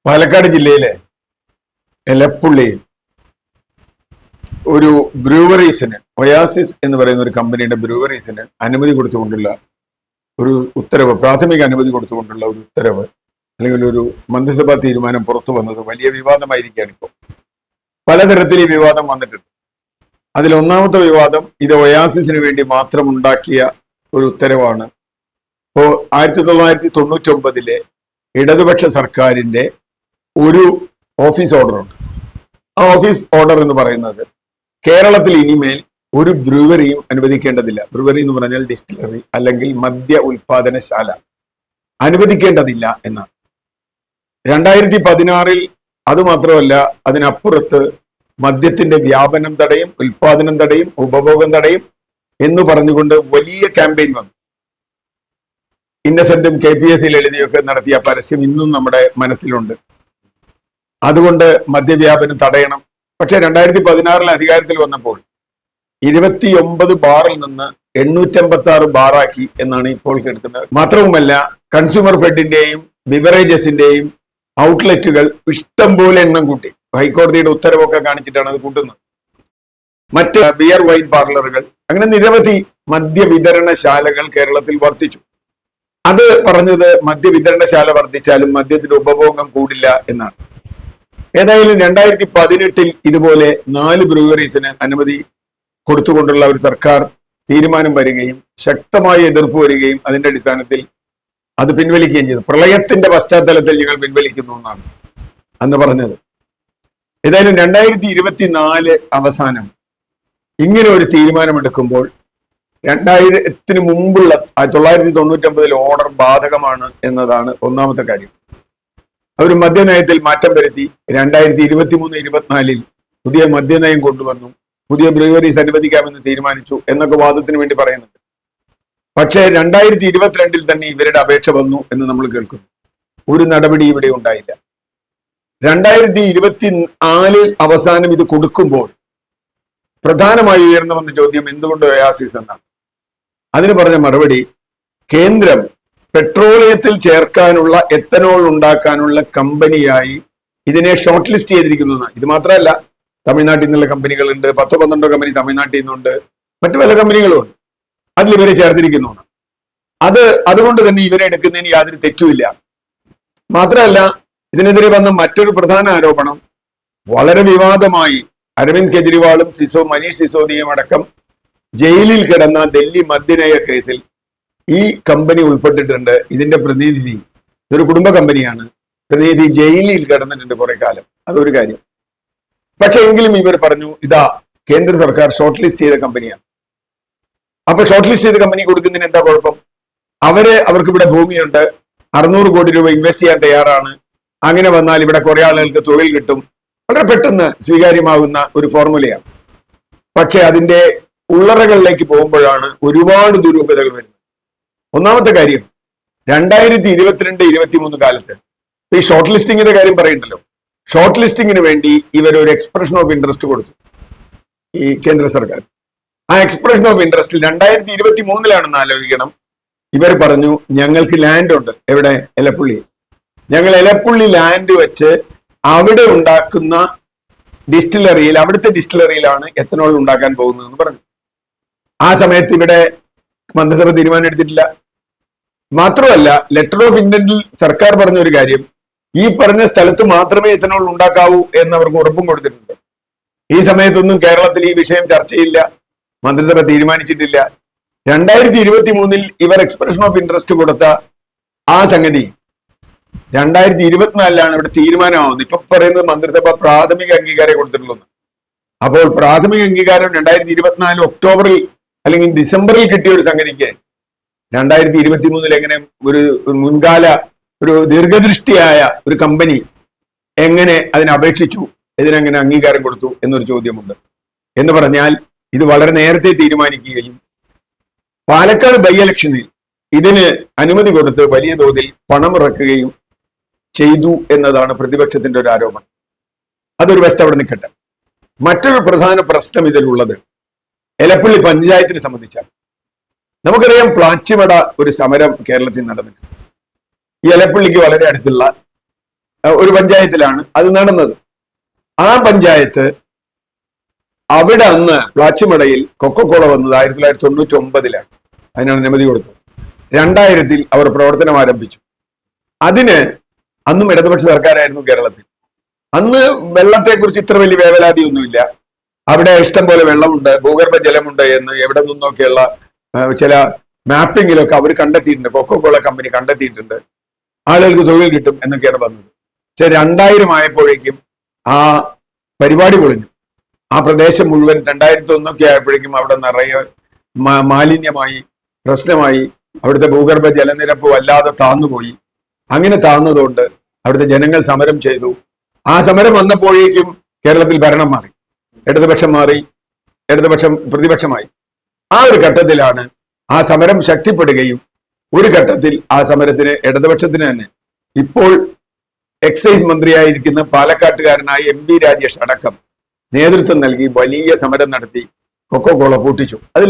പാലക്കാട് ജില്ലയിലെ എലപ്പുള്ളിയിൽ ഒരു ബ്രൂവറീസിന് ഒയാസിസ് എന്ന് പറയുന്ന ഒരു കമ്പനിയുടെ ബ്രൂവറീസിന് അനുമതി കൊടുത്തുകൊണ്ടുള്ള ഒരു ഉത്തരവ്, പ്രാഥമിക അനുമതി കൊടുത്തുകൊണ്ടുള്ള ഒരു ഉത്തരവ് അല്ലെങ്കിൽ ഒരു മന്ത്രിസഭാ തീരുമാനം പുറത്തു വന്നത് വലിയ വിവാദമായിരിക്കുകയാണ്. ഇപ്പോൾ പലതരത്തിൽ ഈ വിവാദം വന്നിട്ടുണ്ട്. അതിൽ ഒന്നാമത്തെ വിവാദം ഇത് ഒയാസിസിന് വേണ്ടി മാത്രം ഉണ്ടാക്കിയ ഒരു ഉത്തരവാണ്. ഇപ്പോൾ 1999 ഇടതുപക്ഷ സർക്കാരിന്റെ ഒരു ഓഫീസ് ഓർഡറുണ്ട്. ആ ഓഫീസ് ഓർഡർ എന്ന് പറയുന്നത് കേരളത്തിൽ ഇനിമേൽ ഒരു ബ്രൂവറിയും അനുവദിക്കേണ്ടതില്ല. ബ്രൂവറി എന്ന് പറഞ്ഞാൽ ഡിസ്റ്റിലറി അല്ലെങ്കിൽ മദ്യ ഉൽപാദനശാല അനുവദിക്കേണ്ടതില്ല എന്നാണ്. 2016 അതുമാത്രമല്ല, അതിനപ്പുറത്ത് മദ്യത്തിന്റെ വ്യാപനം തടയും, ഉൽപാദനം തടയും, ഉപഭോഗം തടയും എന്ന് പറഞ്ഞുകൊണ്ട് വലിയ ക്യാമ്പയിൻ വന്നു. ഇന്നസെന്റും KPSC എഴുതിയൊക്കെ നടത്തിയ പരസ്യം ഇന്നും നമ്മുടെ മനസ്സിലുണ്ട്. അതുകൊണ്ട് മദ്യവ്യാപനം തടയണം. പക്ഷെ 2016 അധികാരത്തിൽ വന്നപ്പോൾ 29 ബാറിൽ നിന്ന് 856 ബാറാക്കി എന്നാണ് ഇപ്പോൾ കേൾക്കുന്നത്. മാത്രവുമല്ല, കൺസ്യൂമർ ഫെഡിന്റെയും ബിവറേജസിന്റെയും ഔട്ട്ലെറ്റുകൾ ഇഷ്ടം പോലെ എണ്ണം കൂട്ടി. ഹൈക്കോടതിയുടെ ഉത്തരവൊക്കെ കാണിച്ചിട്ടാണ് അത് കൂട്ടുന്നത്. മറ്റ് ബിയർ വൈൻ പാർലറുകൾ, അങ്ങനെ നിരവധി മദ്യവിതരണശാലകൾ കേരളത്തിൽ വർദ്ധിച്ചു. അത് പറഞ്ഞത് മദ്യവിതരണശാല വർദ്ധിച്ചാലും മദ്യത്തിന്റെ ഉപഭോഗം കൂടില്ല എന്നാണ്. ഏതായാലും 2018 ഇതുപോലെ 4 ബ്രൂവറീസിന് അനുമതി കൊടുത്തുകൊണ്ടുള്ള ഒരു സർക്കാർ തീരുമാനം വരികയും ശക്തമായ എതിർപ്പ് വരികയും അതിന്റെ അടിസ്ഥാനത്തിൽ അത് പിൻവലിക്കുകയും ചെയ്തു. പ്രളയത്തിന്റെ പശ്ചാത്തലത്തിൽ ഞങ്ങൾ പിൻവലിക്കുന്നു എന്നാണ് അന്ന് പറഞ്ഞത്. ഏതായാലും 2024 അവസാനം ഇങ്ങനെ ഒരു തീരുമാനമെടുക്കുമ്പോൾ 2000 മുമ്പുള്ള 1999 ഓർഡർ ബാധകമാണ് എന്നതാണ് ഒന്നാമത്തെ കാര്യം. അവർ മദ്യനയത്തിൽ മാറ്റം വരുത്തി 2023-24 പുതിയ മദ്യനയം കൊണ്ടുവന്നു. പുതിയ ബ്രൂവറീസ് അനുവദിക്കാമെന്ന് തീരുമാനിച്ചു എന്നൊക്കെ വാദത്തിന് വേണ്ടി പറയുന്നുണ്ട്. പക്ഷേ 2022 തന്നെ ഇവരുടെ അപേക്ഷ വന്നു എന്ന് നമ്മൾ കേൾക്കുന്നു. ഒരു നടപടി ഇവിടെ ഉണ്ടായില്ല. 2024 അവസാനം ഇത് കൊടുക്കുമ്പോൾ പ്രധാനമായി ഉയർന്നു വന്ന ചോദ്യം എന്തുകൊണ്ട് ഒയാസിസ് എന്നാണ്. അതിന് പറഞ്ഞ മറുപടി, കേന്ദ്രം പെട്രോളിയത്തിൽ ചേർക്കാനുള്ള എത്തനോൾ ഉണ്ടാക്കാനുള്ള കമ്പനിയായി ഇതിനെ ഷോർട്ട് ലിസ്റ്റ് ചെയ്തിരിക്കുന്നതാണ്. ഇത് മാത്രമല്ല, തമിഴ്നാട്ടിൽ നിന്നുള്ള കമ്പനികളുണ്ട്, 10-12 കമ്പനി തമിഴ്നാട്ടിൽ നിന്നുണ്ട്, മറ്റു പല കമ്പനികളും ഉണ്ട്. അതിൽ ഇവരെ ചേർത്തിരിക്കുന്നു. അതുകൊണ്ട് തന്നെ ഇവരെ എടുക്കുന്നതിന് യാതൊരു തെറ്റുമില്ല. മാത്രമല്ല, ഇതിനെതിരെ വന്ന മറ്റൊരു പ്രധാന ആരോപണം, വളരെ വിവാദമായി അരവിന്ദ് കെജ്രിവാളും മനീഷ് സിസോദിയയും അടക്കം ജയിലിൽ കിടന്ന ഡൽഹി മദ്യനയ കേസിൽ ഈ കമ്പനി ഉൾപ്പെട്ടിട്ടുണ്ട്. ഇതിന്റെ പ്രതിനിധി, ഇതൊരു കുടുംബ കമ്പനിയാണ്, പ്രതിനിധി ജയിലിൽ കിടന്നിട്ടുണ്ട് കുറെ കാലം. അതൊരു കാര്യം. പക്ഷെ എങ്കിലും ഇവർ പറഞ്ഞു, ഇതാ കേന്ദ്ര സർക്കാർ ഷോർട്ട് ലിസ്റ്റ് ചെയ്ത കമ്പനിയാണ്. അപ്പൊ ഷോർട്ട് ലിസ്റ്റ് ചെയ്ത കമ്പനി കൊടുക്കുന്നതിന് എന്താ കുഴപ്പം? അവർക്ക് ഇവിടെ ഭൂമിയുണ്ട്, 600 കോടി രൂപ ഇൻവെസ്റ്റ് ചെയ്യാൻ തയ്യാറാണ്. അങ്ങനെ വന്നാൽ ഇവിടെ കുറെ ആളുകൾക്ക് തൊഴിൽ കിട്ടും. വളരെ പെട്ടെന്ന് സ്വീകാര്യമാകുന്ന ഒരു ഫോർമുലയാണ്. പക്ഷെ അതിന്റെ ഉള്ളറകളിലേക്ക് പോകുമ്പോഴാണ് ഒരുപാട് ദുരൂഹതകൾ വരുന്നത്. ഒന്നാമത്തെ കാര്യം, 2022-23 കാലത്ത് ഈ ഷോർട്ട് ലിസ്റ്റിംഗിന്റെ കാര്യം പറയുന്നുണ്ടല്ലോ, ഷോർട്ട് ലിസ്റ്റിംഗിന് വേണ്ടി ഇവർ ഒരു എക്സ്പ്രഷൻ ഓഫ് ഇൻട്രസ്റ്റ് കൊടുത്തു ഈ കേന്ദ്ര സർക്കാർ. ആ എക്സ്പ്രഷൻ ഓഫ് ഇൻട്രസ്റ്റിൽ 2023 ആലോചിക്കണം, ഇവർ പറഞ്ഞു ഞങ്ങൾക്ക് ലാൻഡ് ഉണ്ട്. എവിടെ? എലപ്പുള്ളി. ഞങ്ങൾ എലപ്പുള്ളി ലാൻഡ് വെച്ച് അവിടെ ഉണ്ടാക്കുന്ന അവിടുത്തെ ഡിസ്റ്റിലറിയിലാണ് എത്തനോൾ ഉണ്ടാക്കാൻ പോകുന്നതെന്ന് പറഞ്ഞു. ആ സമയത്ത് ഇവിടെ മന്ത്രിസഭ തീരുമാനം എടുത്തിട്ടില്ല. മാത്രമല്ല, ലെറ്റർ ഓഫ് ഇന്റന്റിൽ സർക്കാർ പറഞ്ഞ ഒരു കാര്യം, ഈ പറഞ്ഞ സ്ഥലത്ത് മാത്രമേ എത്തനോൾ ഉണ്ടാക്കാവൂ എന്നവർക്ക് ഉറപ്പും കൊടുത്തിട്ടുണ്ട്. ഈ സമയത്തൊന്നും കേരളത്തിൽ ഈ വിഷയം ചർച്ചയില്ല, മന്ത്രിസഭ തീരുമാനിച്ചിട്ടില്ല. 2023 ഇവർ എക്സ്പ്രഷൻ ഓഫ് ഇൻട്രസ്റ്റ് കൊടുത്ത ആ സംഗതി 2024 ഇവിടെ തീരുമാനമാവുന്നത്. ഇപ്പൊ പറയുന്നത് മന്ത്രിസഭ പ്രാഥമിക അംഗീകാരം കൊടുത്തിട്ടുള്ളൂ. അപ്പോൾ പ്രാഥമിക അംഗീകാരം 2024 ഒക്ടോബറിൽ അല്ലെങ്കിൽ ഡിസംബറിൽ കിട്ടിയ ഒരു സംഗതിക്ക് 2023 എങ്ങനെ ഒരു ദീർഘദൃഷ്ടിയായ ഒരു കമ്പനി എങ്ങനെ അതിനപേക്ഷിച്ചു, ഇതിനെങ്ങനെ അംഗീകാരം കൊടുത്തു എന്നൊരു ചോദ്യമുണ്ട്. എന്ന് പറഞ്ഞാൽ ഇത് വളരെ നേരത്തെ തീരുമാനിക്കുകയും പാലക്കാട് ബൈ ഇലക്ഷനിൽ ഇതിന് അനുമതി കൊടുത്ത് വലിയ തോതിൽ പണമിറക്കുകയും ചെയ്തു എന്നതാണ് പ്രതിപക്ഷത്തിന്റെ ഒരു ആരോപണം. അതൊരു വശത്ത് അവിടെ നിൽക്കട്ടെ. മറ്റൊരു പ്രധാന പ്രശ്നം ഇതിലുള്ളത് എലപ്പുള്ളി പഞ്ചായത്തിനെ സംബന്ധിച്ചാണ്. നമുക്കറിയാം, പ്ലാച്ചിമട ഒരു സമരം കേരളത്തിൽ നടന്നിട്ടുണ്ട്. ഈ എലപ്പുള്ളിക്ക് വളരെ അടുത്തുള്ള ഒരു പഞ്ചായത്തിലാണ് അത് നടന്നത്. ആ പഞ്ചായത്ത് അവിടെ അന്ന് പ്ലാച്ചിമടയിൽ കൊക്കക്കോള വന്നത് 1999-ലാണ്. അതിനാണ് അനുമതി കൊടുത്തത്. 2000-ൽ അവർ പ്രവർത്തനം ആരംഭിച്ചു. അതിന് അന്നും ഇടതുപക്ഷ സർക്കാരായിരുന്നു കേരളത്തിൽ. അന്ന് വെള്ളത്തെക്കുറിച്ച് ഇത്ര വലിയ വേവലാതിയൊന്നുമില്ല. അവിടെ ഇഷ്ടം പോലെ വെള്ളമുണ്ട്, ഭൂഗർഭ ജലമുണ്ട് എന്ന് എവിടെ നിന്നൊക്കെയുള്ള ചില മാപ്പിങ്ങിലൊക്കെ അവർ കണ്ടെത്തിയിട്ടുണ്ട്. കൊക്കക്കോള കമ്പനി കണ്ടെത്തിയിട്ടുണ്ട്. ആളുകൾക്ക് തൊഴിൽ കിട്ടും എന്നൊക്കെയാണ് പറഞ്ഞത്. പക്ഷെ 2000 ആയപ്പോഴേക്കും ആ പരിപാടി പൊളിഞ്ഞു. ആ പ്രദേശം മുഴുവൻ 2001 ആയപ്പോഴേക്കും അവിടെ നിറയെ മാലിന്യമായി, പ്രശ്നമായി. അവിടുത്തെ ഭൂഗർഭ ജലനിരപ്പ് വല്ലാതെ താന്നുപോയി. അങ്ങനെ താന്നതുകൊണ്ട് അവിടുത്തെ ജനങ്ങൾ സമരം ചെയ്തു. ആ സമരം വന്നപ്പോഴേക്കും കേരളത്തിൽ ഭരണം മാറി, ഇടതുപക്ഷം മാറി, ഇടതുപക്ഷം പ്രതിപക്ഷമായി. ആ ഒരു ഘട്ടത്തിലാണ് ആ സമരം ശക്തിപ്പെടുകയും ഒരു ഘട്ടത്തിൽ ആ സമരത്തിന് ഇടതുപക്ഷത്തിന് തന്നെ ഇപ്പോൾ എക്സൈസ് മന്ത്രിയായിരിക്കുന്ന പാലക്കാട്ടുകാരനായ MP രാജേഷ് അടക്കം നേതൃത്വം നൽകി വലിയ സമരം നടത്തി കൊക്കക്കോള പൂട്ടിച്ചു. അത്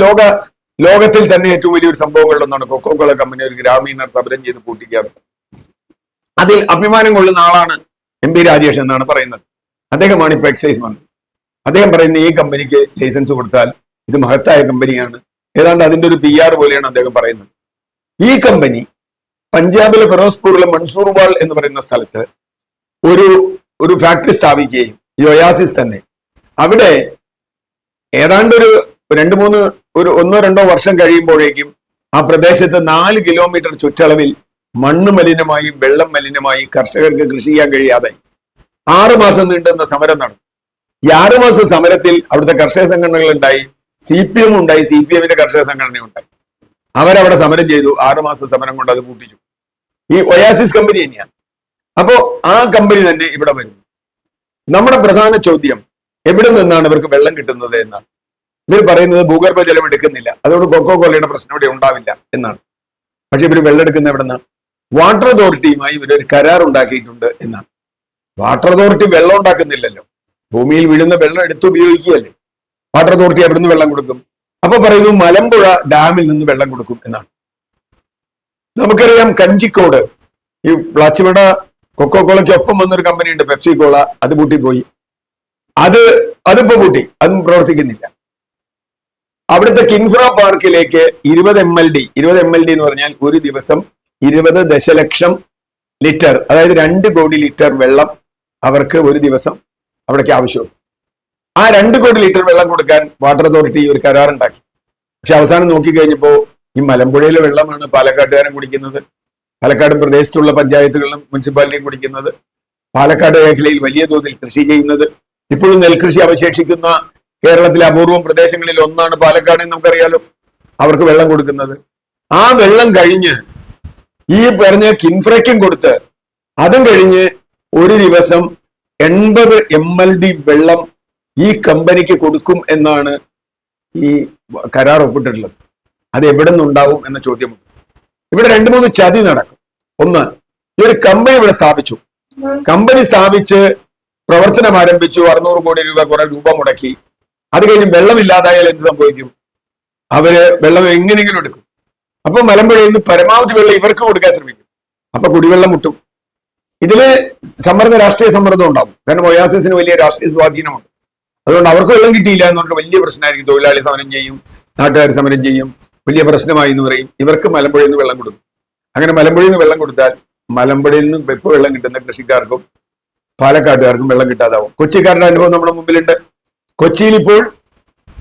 ലോകത്തിൽ തന്നെ ഏറ്റവും വലിയൊരു സംഭവങ്ങളിലൊന്നാണ്. കൊക്കക്കോള കമ്പനി ഒരു ഗ്രാമീണർ സമരം ചെയ്ത് പൂട്ടിക്കാറ്. അതിൽ അഭിമാനം കൊള്ളുന്ന ആളാണ് MP രാജേഷ് എന്നാണ് പറയുന്നത്. അദ്ദേഹമാണ് ഇപ്പൊ എക്സൈസ് മന്ത്രി. അദ്ദേഹം പറയുന്ന ഈ കമ്പനിക്ക് ലൈസൻസ് കൊടുത്താൽ ഇത് മഹത്തായ കമ്പനിയാണ്, ഏതാണ്ട് അതിന്റെ ഒരു PR പോലെയാണ് അദ്ദേഹം പറയുന്നത്. ഈ കമ്പനി പഞ്ചാബിലെ ഫിറോസ്പൂരിലെ മൻസൂർവാൾ എന്ന് പറയുന്ന സ്ഥലത്ത് ഒരു ഫാക്ടറി സ്ഥാപിക്കുകയും ഈ ഒയാസിസ് തന്നെ അവിടെ ഏതാണ്ട് ഒരു 1-2 വർഷം കഴിയുമ്പോഴേക്കും ആ പ്രദേശത്ത് 4 കിലോമീറ്റർ ചുറ്റളവിൽ മണ്ണ് മലിനമായി, വെള്ളം മലിനമായി, കർഷകർക്ക് കൃഷി ചെയ്യാൻ കഴിയാതായി. 6 മാസം നീണ്ടുന്ന സമരം നടന്നു. ഈ 6 മാസ സമരത്തിൽ അവിടുത്തെ കർഷക സംഘടനകൾ ഉണ്ടായി, CPM ഉണ്ടായി, CPM-ന്റെ കർഷക സംഘടന ഉണ്ടായി. അവരവിടെ സമരം ചെയ്തു. 6 മാസ സമരം കൊണ്ട് അത് പൂട്ടിച്ചു. ഈ ഒയാസിസ് കമ്പനി തന്നെയാണ്. അപ്പോ ആ കമ്പനി തന്നെ ഇവിടെ വരുന്നു. നമ്മുടെ പ്രധാന ചോദ്യം എവിടെ നിന്നാണ് ഇവർക്ക് വെള്ളം കിട്ടുന്നത് എന്നാണ്. ഇവർ പറയുന്നത് ഭൂഗർഭ ജലം എടുക്കുന്നില്ല, അതുകൊണ്ട് കൊക്കക്കോളയുടെ പ്രശ്നം ഇവിടെ ഉണ്ടാവില്ല എന്നാണ്. പക്ഷെ ഇവർ വെള്ളം എടുക്കുന്ന എവിടെ നിന്നാണ്? വാട്ടർ അതോറിറ്റിയുമായി ഇവരൊരു കരാർ ഉണ്ടാക്കിയിട്ടുണ്ട് എന്നാണ്. വാട്ടർ അതോറിറ്റി വെള്ളം ഉണ്ടാക്കുന്നില്ലല്ലോ, ഭൂമിയിൽ വീഴുന്ന വെള്ളം എടുത്ത് ഉപയോഗിക്കുകയല്ലേ. വാട്ടർ അതോറിറ്റി എവിടെ നിന്ന് വെള്ളം കൊടുക്കും? അപ്പൊ പറയുന്നു മലമ്പുഴ ഡാമിൽ നിന്ന് വെള്ളം കൊടുക്കും എന്നാണ്. നമുക്കറിയാം കഞ്ചിക്കോട്, ഈ പ്ലാച്ചിമട കൊക്കക്കോളയ്ക്കൊപ്പം വന്നൊരു കമ്പനി ഉണ്ട്, പെപ്സി കോള, അത് പൂട്ടിപ്പോയി. അതിപ്പോ പൂട്ടി, അതും പ്രവർത്തിക്കുന്നില്ല. അവിടുത്തെ കിൻഫ്ര പാർക്കിലേക്ക് 20 MLD എന്ന് പറഞ്ഞാൽ ഒരു ദിവസം 20 ദശലക്ഷം ലിറ്റർ, അതായത് 2 കോടി ലിറ്റർ വെള്ളം അവർക്ക് ഒരു ദിവസം അവിടേക്ക് ആവശ്യമുണ്ട്. ആ 2 കോടി ലിറ്റർ വെള്ളം കൊടുക്കാൻ വാട്ടർ അതോറിറ്റി ഒരു കരാറുണ്ടാക്കി. പക്ഷെ അവസാനം നോക്കിക്കഴിഞ്ഞപ്പോ ഈ മലമ്പുഴയിലെ വെള്ളമാണ് പാലക്കാട്ടുകാരൻ കുടിക്കുന്നത്, പാലക്കാട് പ്രദേശത്തുള്ള പഞ്ചായത്തുകളിലും മുനിസിപ്പാലിറ്റിയും കുടിക്കുന്നത്, പാലക്കാട് മേഖലയിൽ വലിയ തോതിൽ കൃഷി ചെയ്യുന്നത്, ഇപ്പോഴും നെൽകൃഷി അവശേഷിക്കുന്ന കേരളത്തിലെ അപൂർവം പ്രദേശങ്ങളിൽ ഒന്നാണ് പാലക്കാട് എന്ന് നമുക്കറിയാലോ. അവർക്ക് വെള്ളം കൊടുക്കുന്നത്, ആ വെള്ളം കഴിഞ്ഞ് ഈ പറഞ്ഞ കിൻഫ്രയ്ക്കും കൊടുത്ത് അതും കഴിഞ്ഞ് ഒരു ദിവസം 80 MLD വെള്ളം ഈ കമ്പനിക്ക് കൊടുക്കും എന്നാണ് ഈ കരാർ ഒപ്പിട്ടിട്ടുള്ളത്. അത് എവിടെ നിന്നുണ്ടാവും എന്ന ചോദ്യമുണ്ട്. ഇവിടെ 2-3 ചതി നടക്കും. ഒന്ന്, ഈ ഒരു കമ്പനി ഇവിടെ സ്ഥാപിച്ചു, കമ്പനി സ്ഥാപിച്ച് പ്രവർത്തനം ആരംഭിച്ചു, 600 കോടി രൂപ കുറെ രൂപ മുടക്കി. അത് കഴിഞ്ഞ് വെള്ളമില്ലാതായാൽ എന്ത് സംഭവിക്കും? അവര് വെള്ളം എങ്ങനെയെങ്കിലും എടുക്കും. അപ്പൊ മലമ്പുഴയിൽ നിന്ന് പരമാവധി വെള്ളം ഇവർക്ക് കൊടുക്കാൻ ശ്രമിക്കും. അപ്പൊ കുടിവെള്ളം മുട്ടും. ഇതില് രാഷ്ട്രീയ സമ്മർദ്ദം ഉണ്ടാവും. കാരണം ഒയാസിസിന് വലിയ രാഷ്ട്രീയ സ്വാധീനമുണ്ട്. അതുകൊണ്ട് അവർക്ക് വെള്ളം കിട്ടിയില്ല എന്ന് പറഞ്ഞിട്ട് വലിയ പ്രശ്നമായിരിക്കും. തൊഴിലാളി സമരം ചെയ്യും, നാട്ടുകാർ സമരം ചെയ്യും, വലിയ പ്രശ്നമായി എന്ന് പറയും. ഇവർക്ക് മലമ്പുഴയിൽ നിന്ന് വെള്ളം കൊടുക്കും. അങ്ങനെ മലമ്പുഴയിൽ നിന്ന് വെള്ളം കൊടുത്താൽ മലമ്പുഴയിൽ നിന്ന് വെപ്പ് വെള്ളം കിട്ടുന്ന കൃഷിക്കാർക്കും പാലക്കാട്ടുകാർക്കും വെള്ളം കിട്ടാതാവും. കൊച്ചിക്കാരുടെ അനുഭവം നമ്മുടെ മുമ്പിലുണ്ട്. കൊച്ചിയിൽ ഇപ്പോൾ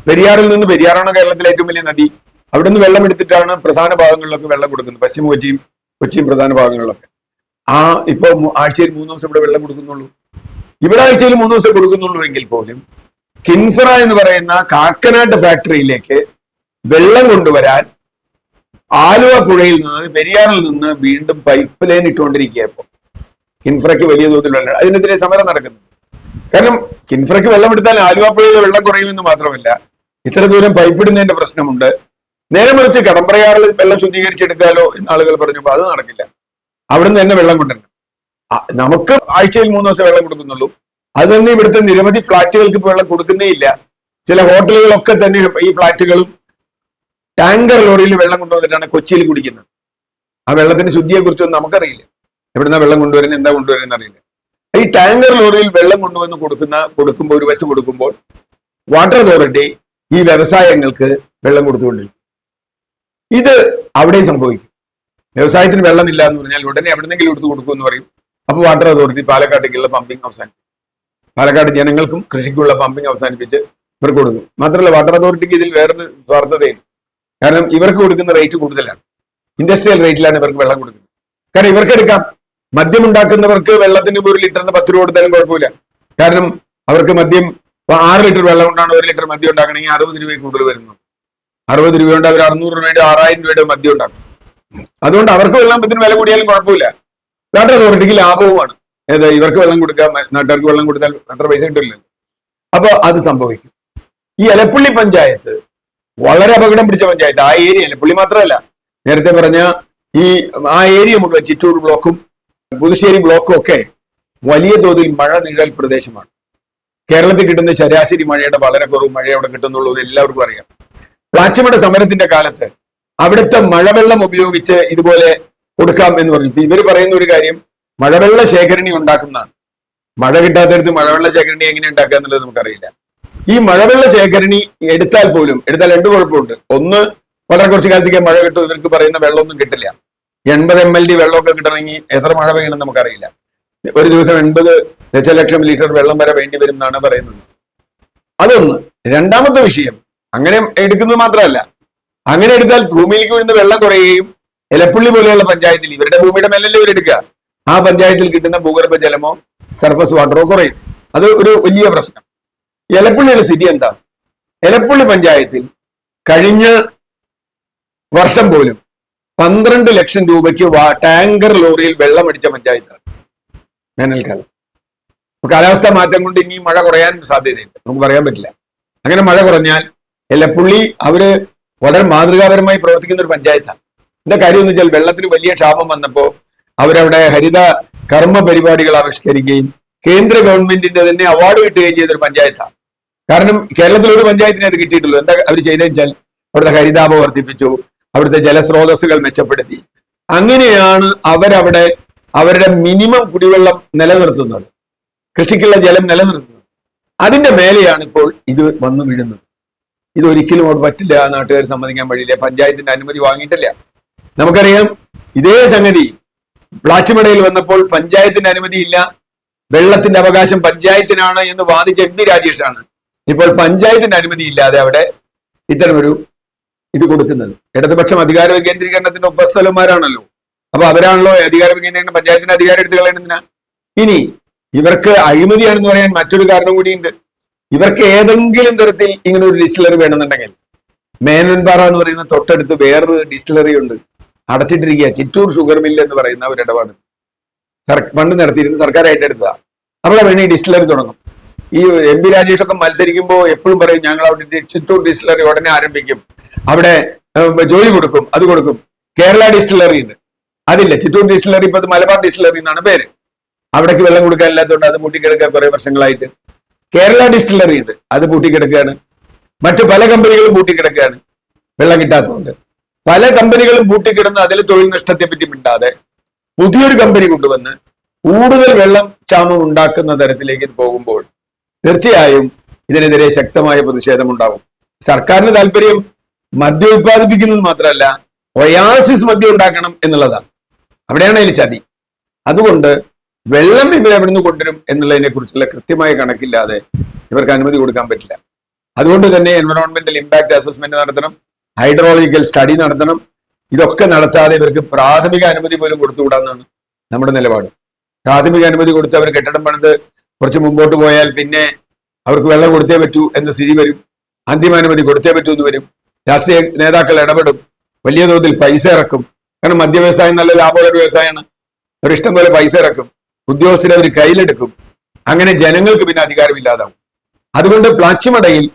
പെരിയാറിൽ നിന്ന്, പെരിയാറാണ് കേരളത്തിലെ ഏറ്റവും വലിയ നദി, അവിടെ നിന്ന് വെള്ളം എടുത്തിട്ടാണ് പ്രധാന ഭാഗങ്ങളിലൊക്കെ വെള്ളം കൊടുക്കുന്നത്. പശ്ചിമ കൊച്ചിയും പ്രധാന ഭാഗങ്ങളിലൊക്കെ. ഇപ്പൊ ആഴ്ചയിൽ 3 ദിവസം ഇവിടെ വെള്ളം കൊടുക്കുന്നുള്ളൂ. ഇവിടെ ആഴ്ചയിൽ 3 ദിവസം കൊടുക്കുന്നുള്ളൂ എങ്കിൽ പോലും കിൻഫ്ര എന്ന് പറയുന്ന കാക്കനാട്ട് ഫാക്ടറിയിലേക്ക് വെള്ളം കൊണ്ടുവരാൻ ആലുവ പുഴയിൽ നിന്ന്, പെരിയാറിൽ നിന്ന് വീണ്ടും പൈപ്പ് ലൈൻ ഇട്ടുകൊണ്ടിരിക്കുക. ഇപ്പോൾ കിൻഫ്രയ്ക്ക് വലിയ തോതിലുള്ള അതിനെതിരെ സമരം നടക്കുന്നുണ്ട്. കാരണം കിൻഫ്രയ്ക്ക് വെള്ളം എടുത്താൽ ആലുവ പുഴയിലെ വെള്ളം കുറയുമെന്ന് മാത്രമല്ല, ഇത്ര ദൂരം പൈപ്പ് ഇടുന്നതിന്റെ പ്രശ്നമുണ്ട്. നേരെ മറിച്ച് കടമ്പ്രയാറിൽ വെള്ളം ശുദ്ധീകരിച്ചെടുക്കാലോ എന്ന് ആളുകൾ പറഞ്ഞപ്പോൾ അത് നടക്കില്ല. അവിടുന്ന് തന്നെ വെള്ളം കൊണ്ടുവരണം. നമുക്ക് ആഴ്ചയിൽ 3 ദിവസം വെള്ളം കൊടുക്കുന്നുള്ളൂ. അത് തന്നെ ഇവിടുത്തെ നിരവധി ഫ്ളാറ്റുകൾക്ക് ഇപ്പോൾ വെള്ളം കൊടുക്കുന്നേ ഇല്ല. ചില ഹോട്ടലുകളൊക്കെ തന്നെ ഈ ഫ്ളാറ്റുകളും ടാങ്കർ ലോറിയിൽ വെള്ളം കൊണ്ടുവന്നിട്ടാണ് കൊച്ചിയിൽ കുടിക്കുന്നത്. ആ വെള്ളത്തിന്റെ ശുദ്ധിയെ കുറിച്ചൊന്നും നമുക്കറിയില്ല. എവിടുന്ന വെള്ളം കൊണ്ടുവരുന്നത്, എന്താ കൊണ്ടുവരുന്നത് അറിയില്ല. ഈ ടാങ്കർ ലോറിയിൽ വെള്ളം കൊണ്ടുവന്ന് കൊടുക്കുമ്പോൾ ഒരു വശം കൊടുക്കുമ്പോൾ വാട്ടർ അതോറിറ്റി ഈ വ്യവസായങ്ങൾക്ക് വെള്ളം കൊടുത്തുകൊണ്ടിരിക്കും. ഇത് അവിടെയും സംഭവിക്കും. വ്യവസായത്തിന് വെള്ളമില്ല എന്ന് പറഞ്ഞാൽ ഉടനെ എവിടെന്നെങ്കിലും എടുത്ത് കൊടുക്കും എന്ന് പറയും. അപ്പോൾ വാട്ടർ അതോറിറ്റി പാലക്കാട്ടേക്കുള്ള പമ്പിംഗ് അവസാനിപ്പിക്കും. പാലക്കാട് ജനങ്ങൾക്കും കൃഷിക്കുള്ള പമ്പിംഗ് അവസാനിപ്പിച്ച് ഇവർക്ക് കൊടുക്കും. മാത്രമല്ല വാട്ടർ അതോറിറ്റിക്ക് ഇതിൽ വേറൊരു സ്വാർത്ഥതയും. കാരണം ഇവർക്ക് കൊടുക്കുന്ന റേറ്റ് കൂടുതലാണ്. ഇൻഡസ്ട്രിയൽ റേറ്റിലാണ് ഇവർക്ക് വെള്ളം കൊടുക്കുന്നത്. കാരണം ഇവർക്ക് എടുക്കാം. മദ്യം ഉണ്ടാക്കുന്നവർക്ക് വെള്ളത്തിന് 1 ലിറ്ററിന് 10 രൂപ കൊടുത്താലും കുഴപ്പമില്ല. കാരണം അവർക്ക് മദ്യം 6 ലിറ്റർ വെള്ളം കൊണ്ടാണ് 1 ലിറ്റർ മദ്യം ഉണ്ടാക്കണമെങ്കിൽ 60 രൂപയ്ക്ക് കൂടുതൽ വരുന്നു. 60 രൂപ കൊണ്ട് അവർ 600 രൂപയുടെ 6000 രൂപയുടെ മദ്യം ഉണ്ടാക്കും. അതുകൊണ്ട് അവർക്ക് വെള്ളത്തിന് വില കൂടിയാലും കുഴപ്പമില്ല. വാട്ടർ അതോറിറ്റിക്ക് ലാഭവുമാണ്. ഇവർക്ക് വെള്ളം കൊടുക്കാം, നാട്ടുകാർക്ക് വെള്ളം കൊടുത്താൽ അത്ര പൈസ കിട്ടില്ല. അപ്പൊ അത് സംഭവിക്കും. ഈ എലപ്പുള്ളി പഞ്ചായത്ത് വളരെ അപകടം പിടിച്ച പഞ്ചായത്ത്. ആ ഏരിയ എലപ്പുള്ളി മാത്രമല്ല, നേരത്തെ പറഞ്ഞ ആ ഏരിയ മുഴുവൻ ചിറ്റൂർ ബ്ലോക്കും പുതുശ്ശേരി ബ്ലോക്കും ഒക്കെ വലിയ തോതിൽ മഴ നിഴൽ പ്രദേശമാണ്. കേരളത്തിൽ കിട്ടുന്ന ശരാശരി മഴയുടെ വളരെ കുറവ് മഴ അവിടെ കിട്ടുന്നുള്ളത് എല്ലാവർക്കും അറിയാം. പ്ലാച്ചിമട സമരത്തിന്റെ കാലത്ത് അവിടുത്തെ മഴവെള്ളം ഉപയോഗിച്ച് ഇതുപോലെ കൊടുക്കാം എന്ന് പറഞ്ഞു. ഇവർ പറയുന്ന ഒരു കാര്യം മഴവെള്ള ശേഖരണി ഉണ്ടാക്കുന്നതാണ്. മഴ കിട്ടാത്തടുത്ത് മഴവെള്ള ശേഖരണി എങ്ങനെ ഉണ്ടാക്കുക എന്നുള്ളത് നമുക്കറിയില്ല. ഈ മഴവെള്ള ശേഖരണി എടുത്താൽ 2 കുഴപ്പമുണ്ട്. ഒന്ന്, വളരെ കുറച്ച് കാലത്തേക്ക് മഴ കിട്ടും. ഇവർക്ക് പറയുന്ന വെള്ളമൊന്നും കിട്ടില്ല. 80 mld വെള്ളമൊക്കെ കിട്ടണമെങ്കിൽ എത്ര മഴ പെയ്യണം നമുക്കറിയില്ല. ഒരു ദിവസം 80 ദശലക്ഷം ലിറ്റർ വെള്ളം വരെ വേണ്ടി വരും എന്നാണ് പറയുന്നത്. അതൊന്ന്. രണ്ടാമത്തെ വിഷയം, അങ്ങനെ എടുക്കുന്നത് മാത്രമല്ല, അങ്ങനെ എടുത്താൽ ഭൂമിയിലേക്ക് വീഴുന്ന വെള്ളം കുറയുകയും എലപ്പുള്ളി പോലെയുള്ള പഞ്ചായത്തിൽ ഇവരുടെ ഭൂമിയുടെ മേലല്ലേ ഇവരെടുക്കുക, ആ പഞ്ചായത്തിൽ കിട്ടുന്ന ഭൂഗർഭ ജലമോ സർഫസ് വാട്ടറോ കുറയും. അത് ഒരു വലിയ പ്രശ്നം. എലപ്പുള്ളിയുടെ സ്ഥിതി എന്താ? എലപ്പുള്ളി പഞ്ചായത്തിൽ കഴിഞ്ഞ വർഷം പോലും 12 ലക്ഷം രൂപയ്ക്ക് ടാങ്കർ ലോറിയിൽ വെള്ളം അടിച്ച പഞ്ചായത്താണ് വേനൽക്കാലം. അപ്പൊ കാലാവസ്ഥാ മാറ്റം കൊണ്ട് ഇനി മഴ കുറയാൻ സാധ്യതയുണ്ട്, നമുക്ക് പറയാൻ പറ്റില്ല. അങ്ങനെ മഴ കുറഞ്ഞാൽ എലപ്പുള്ളി അവര് വളരെ മാതൃകാപരമായി പ്രവർത്തിക്കുന്ന ഒരു പഞ്ചായത്താണ്. എന്താ കാര്യം എന്ന് വെച്ചാൽ വെള്ളത്തിന് വലിയ ക്ഷാമം വന്നപ്പോൾ അവരവിടെ ഹരിത കർമ്മ പരിപാടികൾ ആവിഷ്കരിക്കുകയും കേന്ദ്ര ഗവൺമെന്റിന്റെ തന്നെ അവാർഡ് കിട്ടുകയും ചെയ്തൊരു പഞ്ചായത്താണ്. കാരണം കേരളത്തിൽ ഒരു പഞ്ചായത്തിനെ അത് കിട്ടിയിട്ടുള്ളൂ. എന്താ അവർ ചെയ്തതെന്ന് വെച്ചാൽ അവിടുത്തെ ഹരിതാപം വർദ്ധിപ്പിച്ചു, അവിടുത്തെ ജലസ്രോതസ്സുകൾ മെച്ചപ്പെടുത്തി. അങ്ങനെയാണ് അവരവിടെ അവരുടെ മിനിമം കുടിവെള്ളം നിലനിർത്തുന്നത്, കൃഷിക്കുള്ള ജലം നിലനിർത്തുന്നത്. അതിന്റെ മേലെയാണ് ഇപ്പോൾ ഇത് വന്നു വീഴുന്നത്. ഇതൊരിക്കലും അവിടെ പറ്റില്ല, നാട്ടുകാർ സമ്മതിക്കാൻ വഴിയില്ല. പഞ്ചായത്തിന്റെ അനുമതി വാങ്ങിയിട്ടില്ല. നമുക്കറിയാം ഇതേ സംഗതി പ്ലാച്ചിമടയിൽ വന്നപ്പോൾ പഞ്ചായത്തിന്റെ അനുമതിയില്ല, വെള്ളത്തിന്റെ അവകാശം പഞ്ചായത്തിനാണ് എന്ന് വാദിച്ച എം പി രാജേഷാണ് ഇപ്പോൾ പഞ്ചായത്തിന്റെ അനുമതി ഇല്ലാതെ അവിടെ ഇത്തരമൊരു ഇത് കൊടുക്കുന്നത്. ഇടതുപക്ഷം അധികാര വികേന്ദ്രീകരണത്തിന്റെ ഉപസ്ഥലന്മാരാണല്ലോ. അപ്പൊ അവരാണല്ലോ അധികാര വികേന്ദ്രീകരണം, പഞ്ചായത്തിന്റെ അധികാരം എടുത്തു കളയണമെന്നാ. ഇനി ഇവർക്ക് അഴിമതിയാണെന്ന് പറയാൻ മറ്റൊരു കാരണം കൂടിയുണ്ട്. ഇവർക്ക് ഏതെങ്കിലും തരത്തിൽ ഇങ്ങനെ ഒരു ഡിസ്റ്റിലറി വേണമെന്നുണ്ടെങ്കിൽ, മേനൻപാറ എന്ന് പറയുന്ന തൊട്ടടുത്ത് വേറൊരു ഡിസ്റ്റിലറി ഉണ്ട്, അടച്ചിട്ടിരിക്കുക. ചിറ്റൂർ ഷുഗർ മില്ല് എന്ന് പറയുന്ന ഒരു ഇടപാട് പണ്ട് നടത്തിയിരുന്ന സർക്കാരായിട്ട് എടുത്തതാ. അവിടെ വേണേ ഈ ഡിസ്റ്റിലറി തുടങ്ങും. ഈ എം പി രാജേഷ് ഒക്കെ മത്സരിക്കുമ്പോൾ എപ്പോഴും പറയും ഞങ്ങൾ അവിടെ ചിറ്റൂർ ഡിസ്റ്റിലറി ഉടനെ ആരംഭിക്കും, അവിടെ ജോലി കൊടുക്കും, അത് കൊടുക്കും. കേരള ഡിസ്റ്റിലറി ഉണ്ട്, അതില്ല. ചിറ്റൂർ ഡിസ്റ്റിലറി ഇപ്പൊ മലബാർ ഡിസ്റ്റിലറി എന്നാണ് പേര്. അവിടേക്ക് വെള്ളം കൊടുക്കാനില്ലാത്തതുകൊണ്ട് അത് പൂട്ടിക്കിടക്കുക കുറെ വർഷങ്ങളായിട്ട്. കേരള ഡിസ്റ്റിലറി ഉണ്ട്, അത് പൂട്ടിക്കിടക്കുകയാണ്. മറ്റു പല കമ്പനികളും പൂട്ടിക്കിടക്കുകയാണ് വെള്ളം കിട്ടാത്തതുകൊണ്ട്. പല കമ്പനികളും പൂട്ടിക്കിടന്ന് അതിൽ തൊഴിൽ നഷ്ടത്തെ പറ്റി മിണ്ടാതെ പുതിയൊരു കമ്പനി കൊണ്ടുവന്ന് കൂടുതൽ വെള്ളം ക്ഷാമം ഉണ്ടാക്കുന്ന തരത്തിലേക്ക് പോകുമ്പോൾ തീർച്ചയായും ഇതിനെതിരെ ശക്തമായ പ്രതിഷേധമുണ്ടാകും. സർക്കാരിന് താല്പര്യം മദ്യം ഉത്പാദിപ്പിക്കുന്നത് മാത്രമല്ല, ഒയാസിസ് മദ്യം ഉണ്ടാക്കണം എന്നുള്ളതാണ്. അവിടെയാണ് അതിൽ ചതി. അതുകൊണ്ട് വെള്ളം ഇവരെവിടുന്ന് കൊണ്ടുവരും എന്നുള്ളതിനെ കുറിച്ചുള്ള കൃത്യമായ കണക്കില്ലാതെ ഇവർക്ക് അനുമതി കൊടുക്കാൻ പറ്റില്ല. അതുകൊണ്ട് തന്നെ എൻവയോൺമെന്റൽ ഇമ്പാക്ട് അസസ്മെന്റ് നടത്തണം, ഹൈഡ്രോളജിക്കൽ സ്റ്റഡി നടത്തണം. ഇതൊക്കെ നടത്താതെ ഇവർക്ക് പ്രാഥമിക അനുമതി പോലും കൊടുത്തുകൂടാന്നാണ് നമ്മുടെ നിലപാട്. പ്രാഥമിക അനുമതി കൊടുത്ത് അവർ കെട്ടിടം പണിത് കുറച്ച് മുമ്പോട്ട് പോയാൽ പിന്നെ അവർക്ക് വെള്ളം കൊടുത്തേ പറ്റൂ എന്ന സ്ഥിതി വരും. അന്തിമാനുമതി കൊടുത്തേ പറ്റൂ എന്ന് വരും. രാഷ്ട്രീയ നേതാക്കൾ ഇടപെടും, വലിയ തോതിൽ പൈസ ഇറക്കും. കാരണം മദ്യ വ്യവസായം നല്ല ലാഭമുള്ള ഒരു വ്യവസായമാണ്. അവർ ഇഷ്ടം പോലെ പൈസ ഇറക്കും, ഉദ്യോഗസ്ഥരെ അവർ കയ്യിലെടുക്കും. അങ്ങനെ ജനങ്ങൾക്ക് പിന്നെ അധികാരമില്ലാതാവും. അതുകൊണ്ട് പ്ലാച്ചിമടയിൽ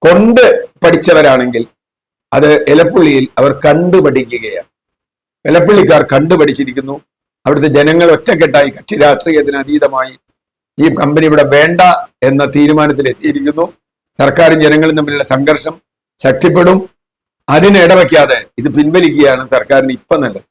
കൊണ്ട് പഠിച്ചവരാണെങ്കിൽ അത് എലപ്പുള്ളിയിൽ അവർ കണ്ടുപഠിക്കുകയാണ്. എലപ്പുള്ളിക്കാർ കണ്ടുപഠിച്ചിരിക്കുന്നു. അവിടുത്തെ ജനങ്ങൾ ഒറ്റക്കെട്ടായി കക്ഷി രാഷ്ട്രീയത്തിന് അതീതമായി ഈ കമ്പനി ഇവിടെ വേണ്ട എന്ന തീരുമാനത്തിൽ എത്തിയിരിക്കുന്നു. സർക്കാരും ജനങ്ങളും തമ്മിലുള്ള സംഘർഷം ശക്തിപ്പെടും. അതിന് ഇടവയ്ക്കാതെ ഇത് പിൻവലിക്കുകയാണ് സർക്കാരിന് ഇപ്പം നല്ലത്.